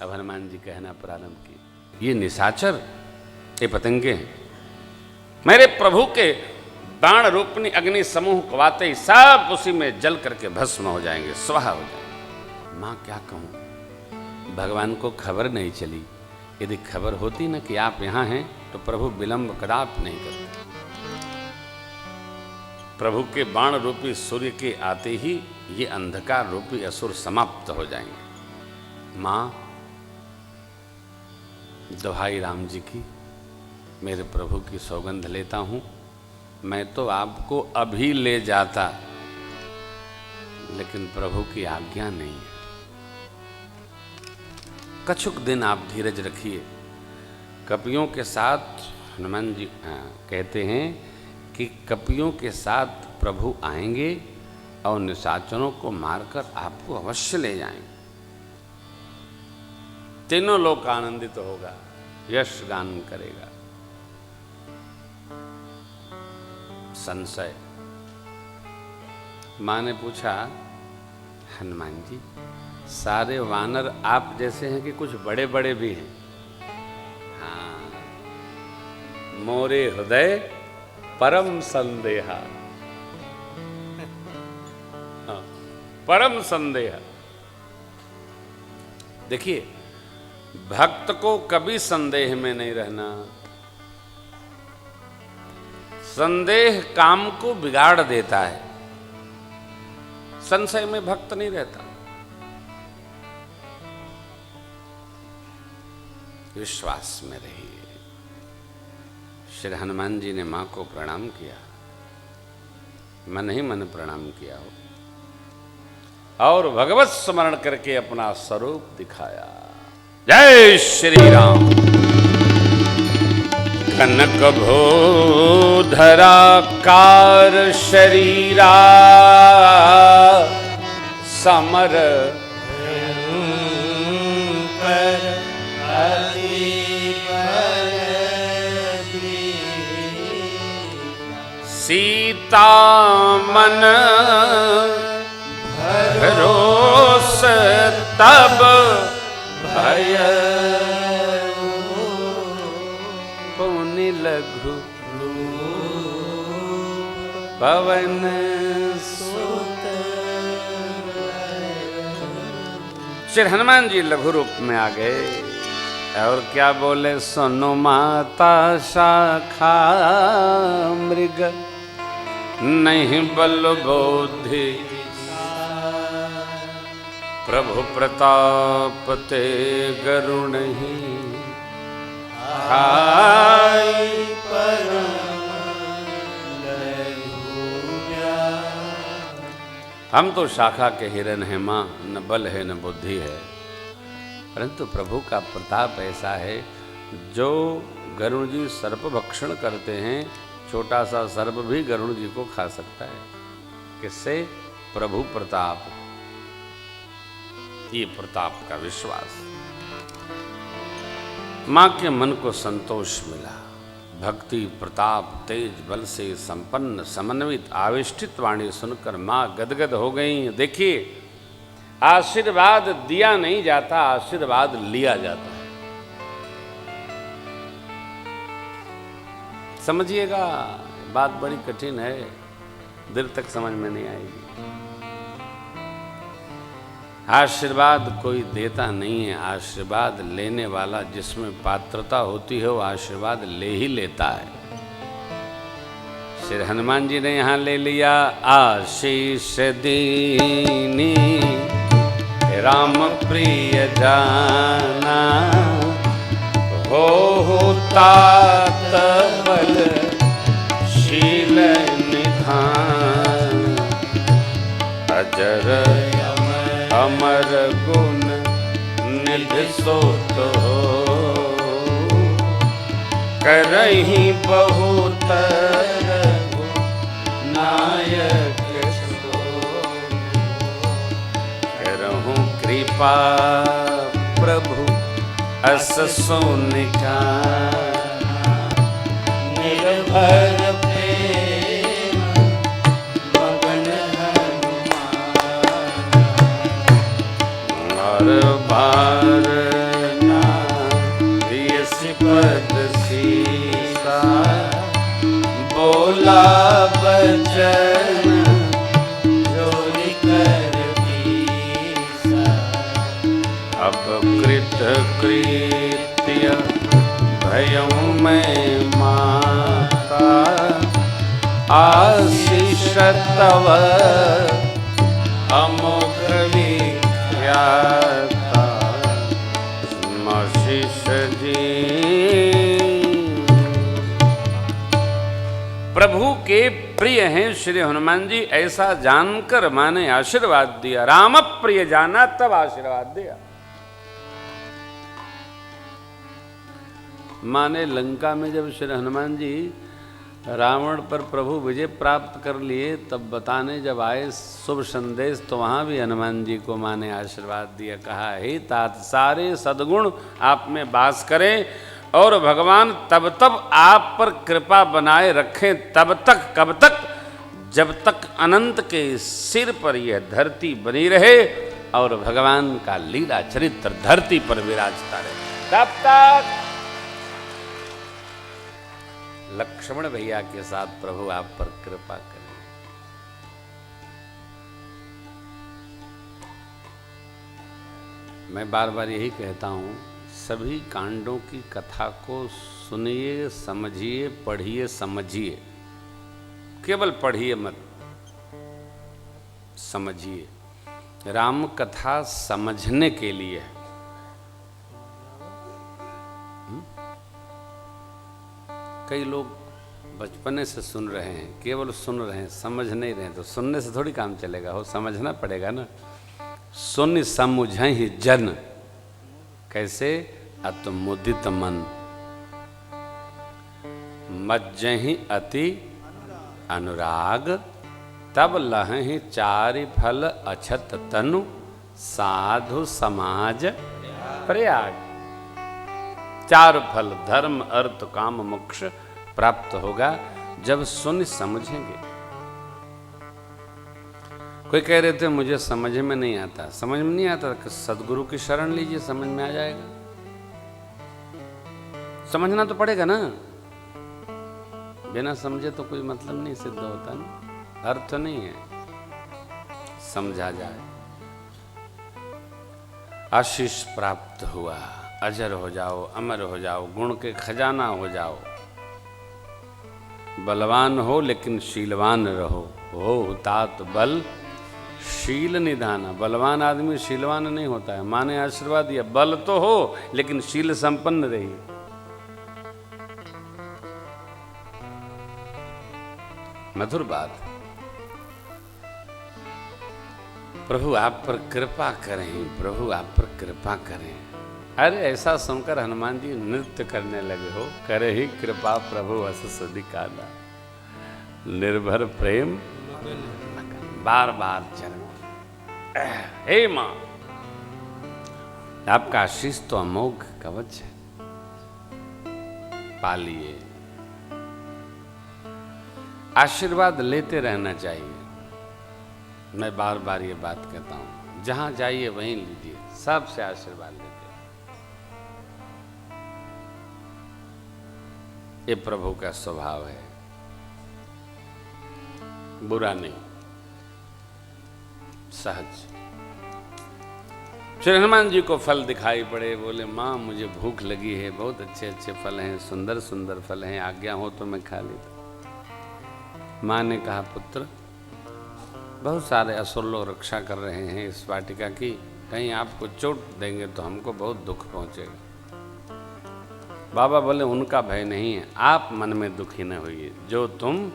अब हनुमान जी कहना प्रारंभ किए, ये निशाचर, ये पतंगे हैं, मेरे प्रभु के बाण रूपनी अग्नि समूह कवाते ही सब उसी में जल करके भस्म हो जाएंगे, स्वाहा हो जाएंगे। माँ क्या कहूँ, भगवान को खबर नहीं चली। यदि खबर होती ना कि आप यहाँ हैं तो प्रभु विलंब कदापि नहीं करते। प्रभु के बाण रूपी सूर्य के आते ही ये अंधकार रूपी असुर समाप्त हो जाएंगे। माँ दोहाई राम जी की, मेरे प्रभु की सौगंध लेता हूँ, मैं तो आपको अभी ले जाता, लेकिन प्रभु की आज्ञा नहीं है। कछुक दिन आप धीरज रखिए। कपियों के साथ हनुमान जी कहते हैं कि कपियों के साथ प्रभु आएंगे और निशाचरों को मारकर आपको अवश्य ले जाएंगे। तीनों लोग आनंदित होगा, यश गान करेगा। संशय, माँ ने पूछा, हनुमान जी सारे वानर आप जैसे हैं कि कुछ बड़े बड़े भी हैं? हाँ, मोरे हृदय परम संदेहा। हाँ, परम संदेह। देखिए, भक्त को कभी संदेह में नहीं रहना। संदेह काम को बिगाड़ देता है, संशय में भक्त नहीं रहता। विश्वास में रहिए। श्री हनुमान जी ने मां को प्रणाम किया, मन ही मन प्रणाम किया हो, और भगवत स्मरण करके अपना स्वरूप दिखाया। जय श्री राम। कनक भूधराकार शरीरा समर सीता मन भरोस तब भय पुनि लघु पवन सुत। श्री हनुमान जी लघु रूप में आ गए और क्या बोले, सुनो माता शाखा मृग नहीं बल बोधि प्रभु प्रताप ते गरु नहीं खाई हम तो शाखा के हिरन हैं माँ, न बल है न बुद्धि है, परंतु प्रभु का प्रताप ऐसा है, जो गरुण जी सर्प भक्षण करते हैं, छोटा सा सर्प भी गरुण जी को खा सकता है। किससे? प्रभु प्रताप। ये प्रताप का विश्वास। मां के मन को संतोष मिला। भक्ति, प्रताप, तेज बल से संपन्न समन्वित आविष्टित वाणी सुनकर मां गदगद हो गई। देखिए, आशीर्वाद दिया नहीं जाता, आशीर्वाद लिया जाता है। समझिएगा, बात बड़ी कठिन है, देर तक समझ में नहीं आएगी। आशीर्वाद कोई देता नहीं है, आशीर्वाद लेने वाला जिसमें पात्रता होती है वो आशीर्वाद ले ही लेता है। श्री हनुमान जी ने यहाँ ले लिया, आशीष दीनी राम प्रिय जाना, हो तात बल शील निधान, अजर अमर गुण निधि सोत हो, करहि बहुत नायक करहु कृपा प्रभु अस सोनिका, निर्भर प्रेम मगन हनुमान, बार बार पद सीसा, बोला बचन जोरी कर पीसा। अब कृत कृत्य भयं मैं माता, आशीष तव अमोघ विख्याता। आशीष जी प्रभु के प्रिय हैं श्री हनुमान जी, ऐसा जानकर मां ने आशीर्वाद दिया। राम प्रिय जाना तब आशीर्वाद दिया। मां ने लंका में जब श्री हनुमान जी रावण पर प्रभु विजय प्राप्त कर लिए, तब बताने जब आए शुभ संदेश, तो वहाँ भी हनुमान जी को माँ ने आशीर्वाद दिया। कहा, हे तात, सारे सद्गुण आप में वास करें और भगवान तब तब आप पर कृपा बनाए रखें, तब तक, कब तक, जब तक अनंत के सिर पर यह धरती बनी रहे और भगवान का लीला चरित्र धरती पर विराजता रहे, तब तक लक्ष्मण भैया के साथ प्रभु आप पर कृपा करें। मैं बार बार यही कहता हूं, सभी कांडों की कथा को सुनिए, समझिए, पढ़िए, समझिए। केवल पढ़िए मत, समझिए। राम कथा समझने के लिए है। कई लोग बचपने से सुन रहे हैं, केवल सुन रहे हैं, समझ नहीं रहे हैं। तो सुनने से थोड़ी काम चलेगा, हो समझना पड़ेगा ना। सुन समुझहि जन, कैसे? अत मुदित मन, मज्जहि अति अनुराग, तब लहहि चारि फल अछत तनु, साधु समाज प्रयाग। चार फल धर्म अर्थ काम मोक्ष प्राप्त होगा जब सुन समझेंगे। कोई कह रहे थे मुझे समझ में नहीं आता। समझ में नहीं आता कि सदगुरु की शरण लीजिए, समझ में आ जाएगा। समझना तो पड़ेगा ना, बिना समझे तो कोई मतलब नहीं सिद्ध होता ना, अर्थ नहीं है। समझा जाए, आशीष प्राप्त हुआ, अजर हो जाओ, अमर हो जाओ, गुण के खजाना हो जाओ, बलवान हो लेकिन शीलवान रहो। हो तात बल शील निधाना। बलवान आदमी शीलवान नहीं होता है। माँ ने आशीर्वाद दिया, बल तो हो लेकिन शील संपन्न रहिए। मधुर बात। प्रभु आप पर कृपा करें, प्रभु आप पर कृपा करें। अरे ऐसा सुनकर हनुमान जी नृत्य करने लगे। हो करे ही कृपा प्रभु अस सदिकाला, निर्भर प्रेम बार बार चरण। हे मां, आपका आशीष तो अमोघ कवच है, पालिए। आशीर्वाद लेते रहना चाहिए। मैं बार बार ये बात कहता हूं, जहां जाइए वहीं लीजिए, सबसे आशीर्वाद लीजिए। ये प्रभु का स्वभाव है, बुरा नहीं, सहज। श्री हनुमान जी को फल दिखाई पड़े, बोले माँ मुझे भूख लगी है, बहुत अच्छे अच्छे फल हैं, सुंदर सुंदर फल हैं, आज्ञा हो तो मैं खा लेता। माँ ने कहा, पुत्र बहुत सारे असुर लोग रक्षा कर रहे हैं इस वाटिका की, कहीं आपको चोट देंगे तो हमको बहुत दुख पहुंचेगा। बाबा बोले उनका भय नहीं है, आप मन में दुखी न होइए, जो तुम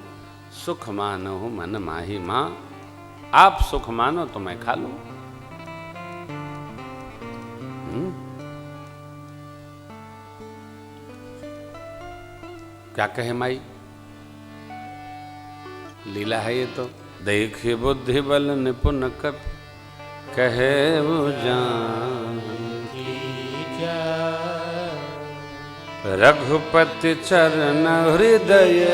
सुख मानो मन माही माँ, आप सुख मानो तो मैं खा लूं। क्या कहे माई, लीला है ये तो। देखिए बुद्धि बल निपुण कप, कहे वो जान रघुपति चरण हृदय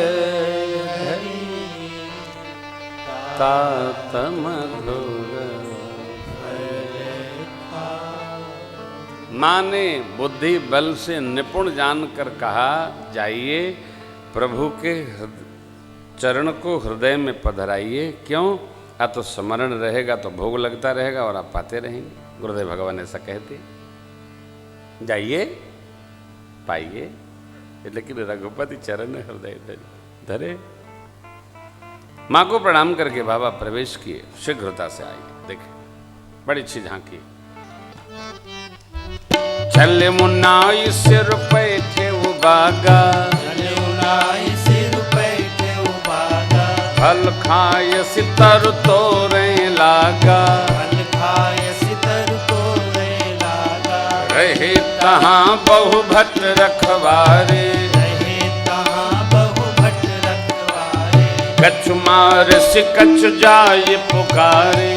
तात मधुर। माँ ने बुद्धि बल से निपुण जानकर कहा, जाइए प्रभु के चरण को हृदय में पधराइए। क्यों? तो स्मरण रहेगा तो भोग लगता रहेगा और आप पाते रहेंगे। गुरुदेव भगवान ऐसा कहते, जाइए पाइए। लेकिन रघुपति चरण हृदय धरे। माँ को प्रणाम करके बाबा प्रवेश किए, शीघ्रता से आए। देखे बड़ी अच्छी झांकी। चले मुन्नाई से रुपए थे वो बागा, फल खाय सितर तोरे लागा, रहे तहाँ बहु भट्ट रखवारे, कछु मार से कछु जाय पुकारे।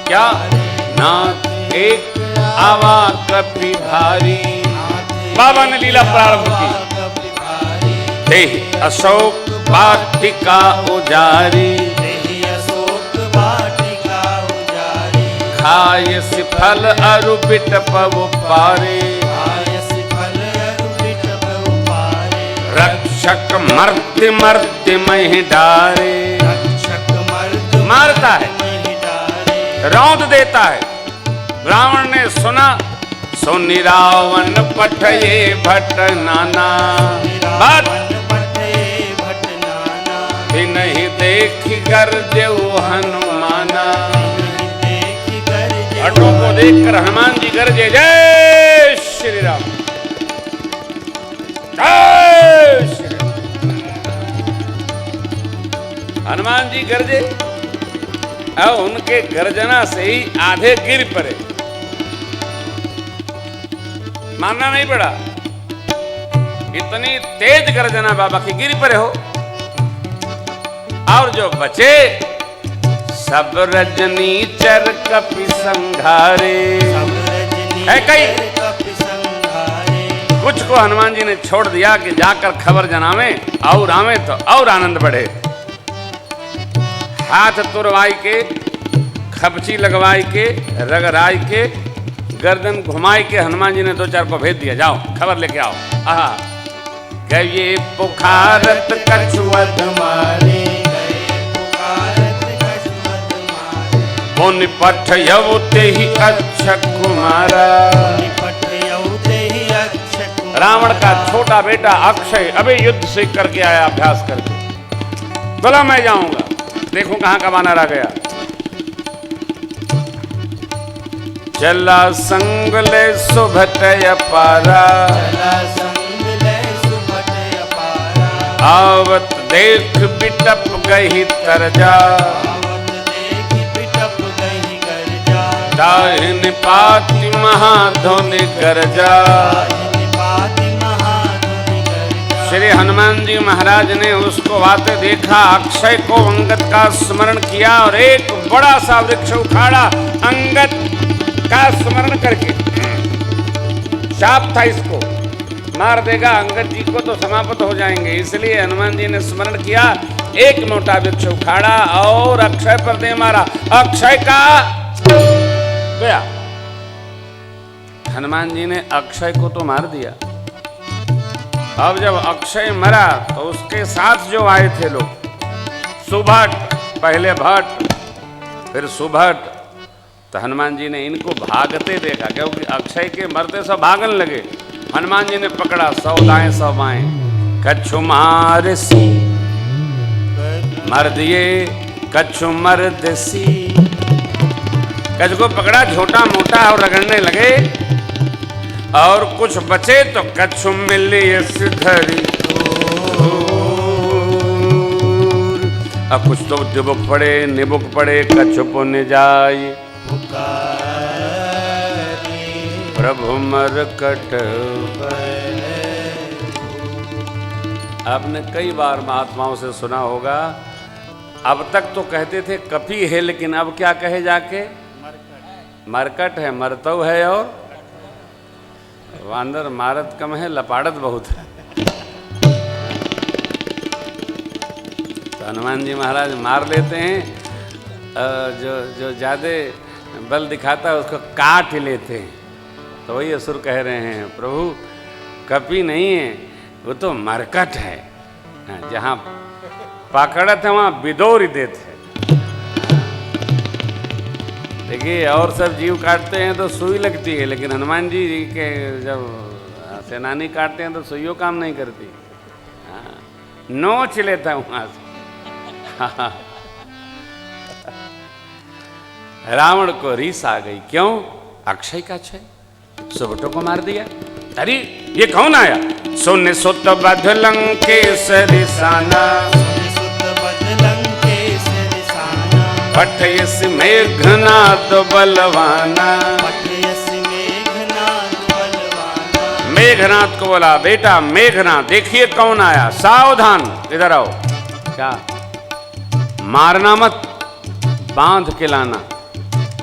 क्या नाथ एक आवा कपि भारी, बाबा ने लीला प्रारंभ की। देह अशोक वाटिका उजारी, खाय से फल अरु बिटपव पारे, रक्षक मर्त्य मर्त्य मह डारे। मारता है, रौंद देता है। रावण ने सुना, सुनि रावण पठये भट नाना, नहीं देखी गरजे हनुमाना। भट्टों को देखकर हनुमान जी गरजे, जय श्री राम, जय श्री राम। हनुमान जी गरजे और उनके गर्जना से ही आधे गिर पड़े। मानना नहीं पड़ा, इतनी तेज गर्जना बाबा की, गिर पड़े हो। और जो बचे सब रजनीचर कपि संघारे। है कई कुछ को हनुमान जी ने छोड़ दिया कि जाकर खबर जनावे और आवे तो और आनंद बढ़े। हाथ तुरवाई के, खपची लगवाई के, रगड़ाई के, गर्दन घुमाई के हनुमान जी ने दो चार को भेज दिया, जाओ खबर लेके आओ। आहा, गए पुकारत कछुअत मारे, पुन पठयउते ही अक्षय कुमारा। रावण का छोटा बेटा अक्षय अभी युद्ध से करके आया, अभ्यास करके। बोला मैं जाऊंगा, देखूं कहां का बानर आ गया। चला संगले सुभटय पारा, आवत देख बिटप गही तरजा, दाहिन पाति महाधुनि गरजा। श्री हनुमान जी महाराज ने उसको आते देखा, अक्षय को अंगद का स्मरण किया और एक बड़ा सा वृक्ष उखाड़ा। अंगद का स्मरण करके, शाप था इसको, मार देगा अंगद जी को तो समाप्त हो जाएंगे, इसलिए हनुमान जी ने स्मरण किया, एक मोटा वृक्ष उखाड़ा और अक्षय पर दे मारा। अक्षय का गया। हनुमान जी ने अक्षय को तो मार दिया। अब जब अक्षय मरा तो उसके साथ जो आए थे लोग, सुभट, पहले भट्ट फिर सुभट, तो हनुमान जी ने इनको भागते देखा, क्योंकि अक्षय के मरते सब भागने लगे। हनुमान जी ने पकड़ा, 100 दाएं 100 बाएं, कछु मार सी मर दिए, कछु मर देसी। कछु को पकड़ा छोटा मोटा और रगड़ने लगे, और कुछ बचे तो कछु मिली सिधरी। अब कुछ तो दिबुक पड़े, निबुक पड़े, कछु पुण्य जाय प्रभु मरकट। आपने कई बार महात्माओं से सुना होगा, अब तक तो कहते थे कपि है, लेकिन अब क्या कहे जाके, मरकट है, मरतव है, और वांदर मारत कम है, लपाड़त बहुत है। तो हनुमान जी महाराज मार लेते हैं, जो ज़्यादा बल दिखाता है उसको काट लेते हैं। तो वही असुर कह रहे हैं प्रभु कपि नहीं है, वो तो मरकट है, जहाँ पकड़त है वहाँ बिदोर ही देते हैं। देखिए और सब जीव काटते हैं तो सुई लगती है, लेकिन हनुमान जी के जब सेनानी काटते हैं तो सुइयों काम नहीं करती, नोच लेता है वहाँ से। रावण को रीस आ गई, क्यों? अक्षय का क्षय, सुबटों को मार दिया। अरे ये कौन आया? सुन सुत बध लंकेश रिसाना, पठयस मेघनाद बलवाना। मेघनाथ को बोला बेटा मेघनाथ देखिए कौन आया, सावधान इधर आओ। क्या? मारना मत, बांध के लाना।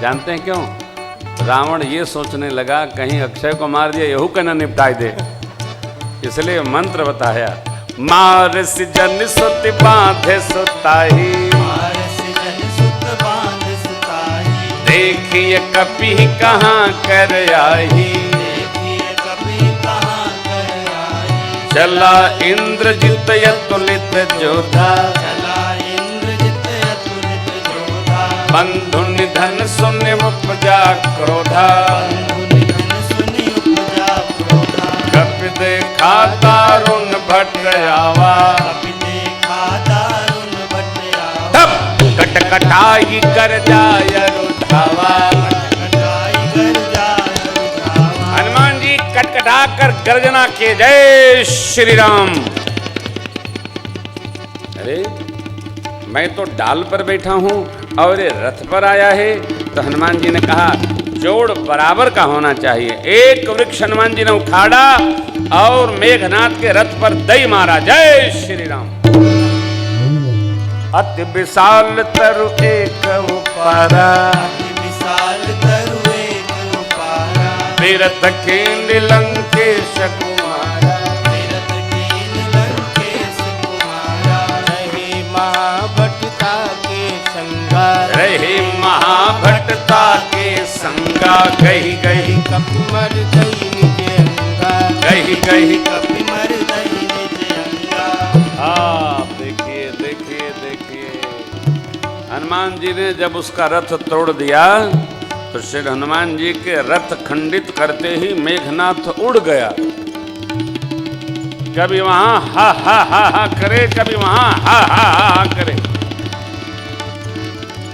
जानते हैं क्यों? रावण ये सोचने लगा कहीं अक्षय को मार दिया यहू का न निपटाई दे, इसलिए मंत्र बताया। मारस जन सुत बांधे सुताही, देखिए कपि कहाँ कर आई। चला इंद्रजित अतुलित जोधा, बंधु निधन सुनि उपजा क्रोधा। कपि देखा दारुण भट आवा, तब कटकटाई कर जाय रुधावा। हनुमान जी कटकटा कर गर्जना के जय श्री राम। अरे मैं तो डाल पर बैठा हूं और ये रथ पर आया है। तो हनुमान जी ने कहा जोड़ बराबर का होना चाहिए। एक वृक्ष हनुमान जी ने उखाड़ा और मेघनाथ के रथ पर दई मारा। जय श्री राम। अति विशाल तरु एक उपारा, विरत खींद लंकेश कुमारा। रही महाभटता के संगा, रही महाभटता के संगा। गही गही कपि मर गई निज अंगा, गही गही कपि मर गई निज अंगा। आप देखिए देखिए देखिए, हनुमान जी ने जब उसका रथ तोड़ दिया तो श्री हनुमान जी के रथ खंडित करते ही मेघनाथ उड़ गया। कभी वहां हा हा हा हा करे, कभी वहां हा हा हा करे।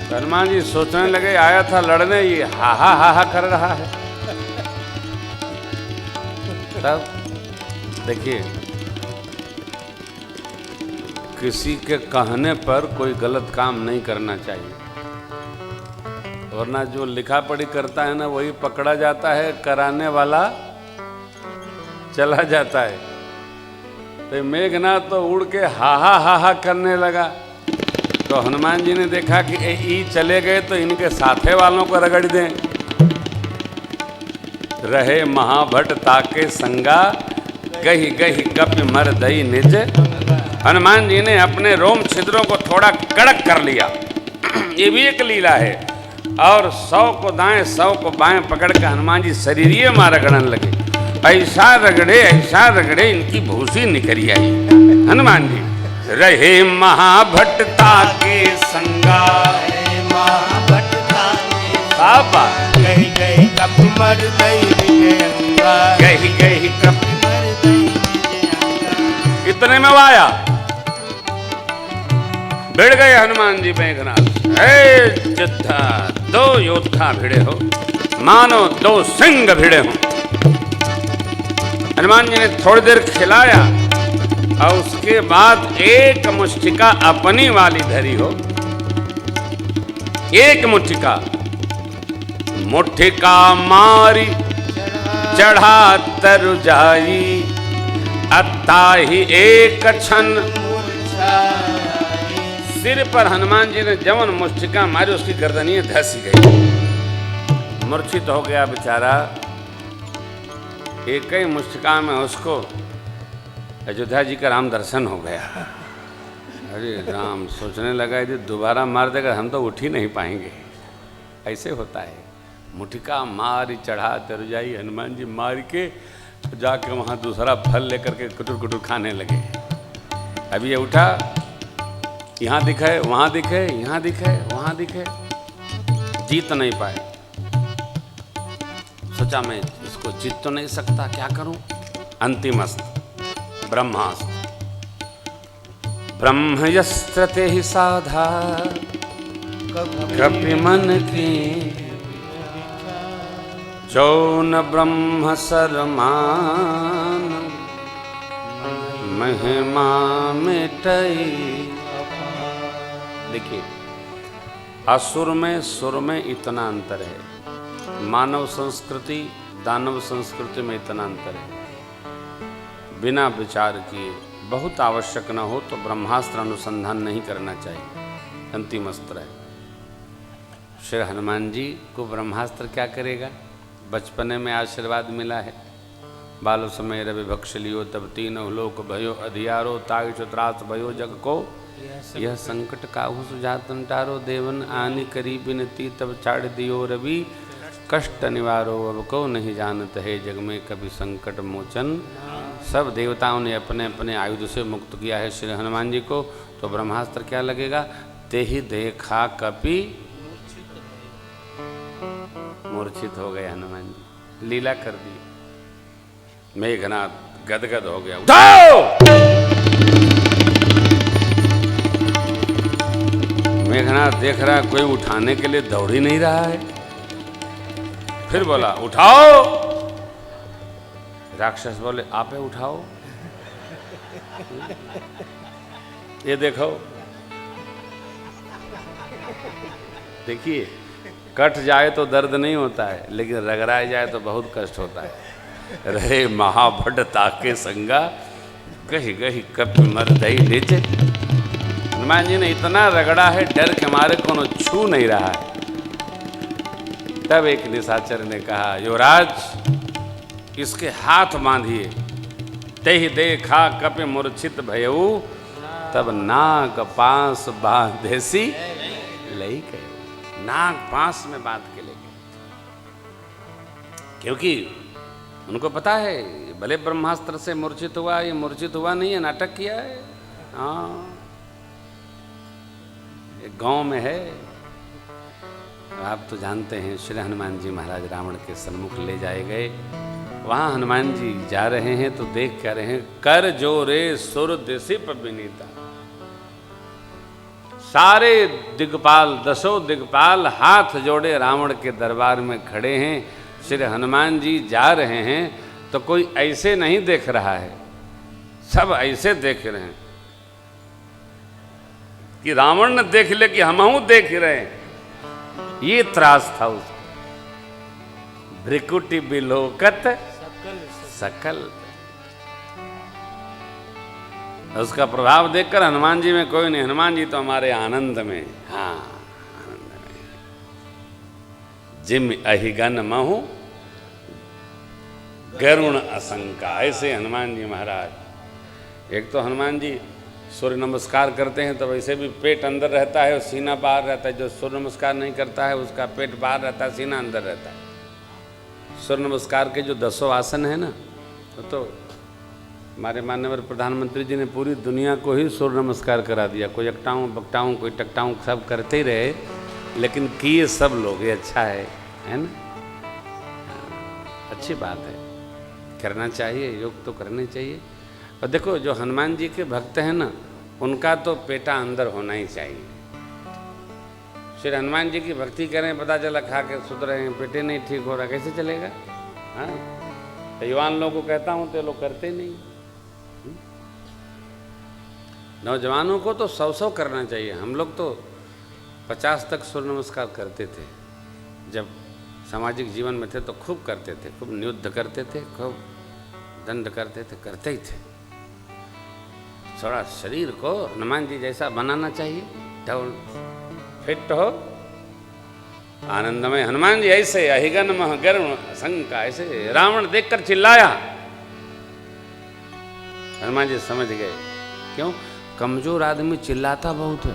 हनुमान जी सोचने लगे आया था लड़ने, ये हा हा हा हा कर रहा है। तब देखिए किसी के कहने पर कोई गलत काम नहीं करना चाहिए, वरना जो लिखा पढ़ी करता है ना वही पकड़ा जाता है, कराने वाला चला जाता है। तो मेघनाथ तो उड़ के हा हा हा हा करने लगा। तो हनुमान जी ने देखा कि ई चले गए तो इनके साथे वालों को रगड़ दें। रहे महाभट ताके संगा, गही गही कपि मर दई निज। हनुमान जी ने अपने रोम छिद्रों को थोड़ा कड़क कर लिया। ये भी एक लीला है। और 100 को दाएं 100 को बाएं पकड़ कर हनुमान जी शरीरिये मां रगड़ने लगे। ऐसा रगड़े इनकी भूसी निकली आई। हनुमान जी रहे महाभटता के संगा, बाबा गही गही कपि मर दई निज अंगा, गही गही कपि मर दई निज अंगा। इतने में आया भिड़ गए हनुमान जी मेघनाथ। योद्धा दो योद्धा भिड़े हो, मानो 2 सिंह भिड़े हो। हनुमान जी ने थोड़ी देर खिलाया और उसके बाद एक मुष्टिका अपनी वाली धरी हो। एक मुष्टिका मुठिका मारी चढ़ा तरु जाई, अत्ता ही एक क्षण। सिर पर हनुमान जी ने जवन मुष्टिका मारी उसकी गर्दनियां धस गई, मूर्छित हो गया बेचारा। एक ही मुष्टिका में उसको अयोध्या जी का राम दर्शन हो गया। अरे राम सोचने लगा यदि दोबारा मार देगा हम तो उठ ही नहीं पाएंगे। ऐसे होता है। मुठिका मारी चढ़ा तरजाई, हनुमान जी मार के जाके वहाँ दूसरा फल लेकर के कुटुर कुटुर खाने लगे। अब ये उठा, यहाँ दिखे, वहाँ दिखे, यहाँ दिखे, वहाँ दिखे, जीत नहीं पाए। सोचा मैं इसको जीत तो नहीं सकता, क्या करूं? अंतिम अस्त्र ब्रह्मास्त्र। ब्रह्मयस्त्र ते ही साधा कपि मन की, जो न ब्रह्म सरमान महिमा मिटई। देखिए, असुर में सुर में इतना अंतर है, मानव संस्कृति दानव संस्कृति में इतना अंतर है। बिना विचार किए, बहुत आवश्यक न हो तो ब्रह्मास्त्र अनुसंधान नहीं करना चाहिए। अंतिम अस्त्र है। श्री हनुमान जी को ब्रह्मास्त्र क्या करेगा? बचपने में आशीर्वाद मिला है, बालो समय रवि भक्ष लियो तब तीनों लोक भयो अधियारो, ताग त्रास भयो जग को यह संकट काहू सुजातन टारो, देवन आनि करी बिनती तब चाड़ दियो रवि, कष्ट निवारो अब को नहीं जानत है जग में कभी संकट मोचन। सब देवताओं ने अपने अपने आयुध से मुक्त किया है श्री हनुमान जी को, तो ब्रह्मास्त्र क्या लगेगा? ते ही देखा कपि मूर्छित हो गए हनुमान जी, लीला कर दी। मेघनाथ गदगद हो गया, उठाओ! मेघनाथ देख रहा कोई उठाने के लिए दौड़ ही नहीं रहा है, फिर बोला उठाओ। राक्षस बोले आपे उठाओ। ये देखो, देखिए, कट जाए तो दर्द नहीं होता है, लेकिन रगड़ाए जाए तो बहुत कष्ट होता है। रहे महाभट ताके संगा, गही गही कपि मर दई नीचे। हनुमान जी ने इतना रगड़ा है, डर के मारे कोनो छू नहीं रहा है। तब एक निशाचर ने कहा, युवराज इसके हाथ बांधिए। तेहि देखा कपि मूर्छित भयऊ, तब नाग पास बांधेसी लई गए। नाग पास में बांध के ले गए, क्योंकि उनको पता है भले ब्रह्मास्त्र से मूर्छित हुआ, ये मूर्छित हुआ नहीं है, नाटक किया है। हाँ, एक गांव में है, आप तो जानते हैं, श्री हनुमान जी महाराज रावण के सन्मुख ले जाए गए। वहाँ हनुमान जी जा रहे हैं तो देख क्या रहे हैं, कर जोरे सुर दिसिप विनीता। सारे दिग्पाल, दसों दिग्पाल हाथ जोड़े रावण के दरबार में खड़े हैं। श्री हनुमान जी जा रहे हैं तो कोई ऐसे नहीं देख रहा है, सब ऐसे देख रहे हैं कि रावण ने देख ले कि हमहू देख रहे हैं। ये त्रास था उसको। भ्रिकुटि बिलोकत सकल, उसका प्रभाव देखकर हनुमान जी में कोई नहीं, हनुमान जी तो हमारे आनंद में। हाँ, आनंद में। जिम अहिगन महु गरुण असंका, ऐसे हनुमान जी महाराज। एक तो हनुमान जी सूर्य नमस्कार करते हैं तो वैसे भी पेट अंदर रहता है और सीना बाहर रहता है। जो सूर्य नमस्कार नहीं करता है उसका पेट बाहर रहता है, सीना अंदर रहता है। सूर्य नमस्कार के जो 10 आसन है ना, तो हमारे माननीय प्रधानमंत्री जी ने पूरी दुनिया को ही सूर्य नमस्कार करा दिया। कोई एकटाऊँ बकटाऊँ, कोई टकटाऊँ, सब करते ही रहे, लेकिन किए सब लोग, ये अच्छा है ना? अच्छी बात है, करना चाहिए, योग तो करने चाहिए। और देखो, जो हनुमान जी के भक्त हैं ना, उनका तो पेटा अंदर होना ही चाहिए। श्री हनुमान जी की भक्ति करें, पता चला खा के सुध रहे हैं, पेटे नहीं ठीक हो रहा, कैसे चलेगा? हाँ, तो युवान लोगों को कहता हूँ तो लोग करते नहीं। नौजवानों को तो 100 करना चाहिए। हम लोग तो 50 तक सूर्य नमस्कार करते थे, जब सामाजिक जीवन में थे तो खूब करते थे, खूब नियुद्ध करते थे, खूब दंड करते थे, करते ही थे। थोड़ा शरीर को हनुमान जी जैसा बनाना चाहिए, डबल फिट हो, आनंदमय। हनुमान जी ऐसे अहिगन मह गरुण शंका, ऐसे रावण देखकर चिल्लाया। हनुमान जी समझ गए, क्यों? कमजोर आदमी चिल्लाता बहुत है।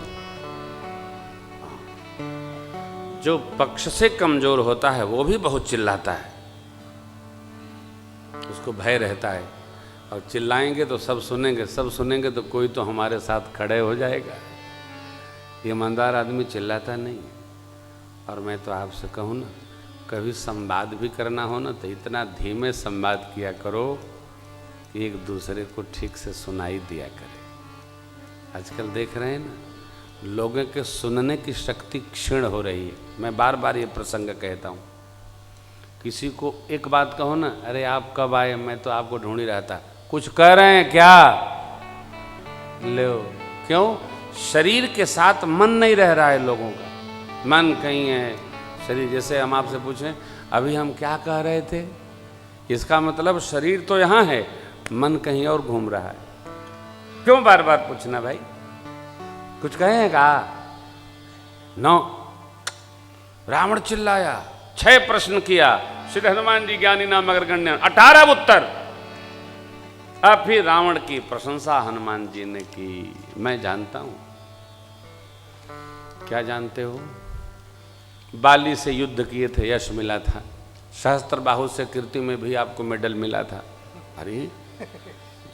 जो पक्ष से कमजोर होता है वो भी बहुत चिल्लाता है, उसको भय रहता है। और चिल्लाएंगे तो सब सुनेंगे, सब सुनेंगे तो कोई तो हमारे साथ खड़े हो जाएगा। ये ईमानदार आदमी चिल्लाता नहीं। और मैं तो आपसे कहूँ ना, कभी संवाद भी करना हो ना तो इतना धीमे संवाद किया करो कि एक दूसरे को ठीक से सुनाई दिया करे। आजकल देख रहे हैं ना, लोगों के सुनने की शक्ति क्षीण हो रही है। मैं बार बार ये प्रसंग कहता हूँ, किसी को एक बात कहो ना, अरे आप कब आए, मैं तो आपको ढूंढ ही रहा था, कुछ कह रहे हैं क्या, लो क्यों, शरीर के साथ मन नहीं रह रहा है लोगों का, मन कहीं है, शरीर। जैसे हम आपसे पूछें अभी हम क्या कह रहे थे, इसका मतलब शरीर तो यहाँ है, मन कहीं और घूम रहा है। क्यों बार बार पूछना भाई, कुछ कहेगा? नो, रावण चिल्लाया, 6 प्रश्न किया, श्री हनुमान जी ज्ञानी नाम मगर गण्य, 18 उत्तर। अब फिर रावण की प्रशंसा हनुमान जी ने की। मैं जानता हूं, क्या जानते हो, बाली से युद्ध किए थे, यश मिला था, सहस्त्रबाहु से कीर्ति में भी आपको मेडल मिला था। अरे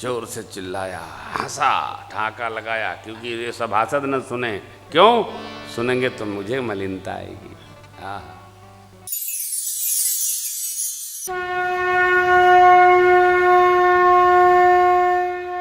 जोर से चिल्लाया, हंसा, ठाका लगाया, क्योंकि ये सब हासद न सुने। क्यों सुनेंगे तो मुझे मलिनता आएगी।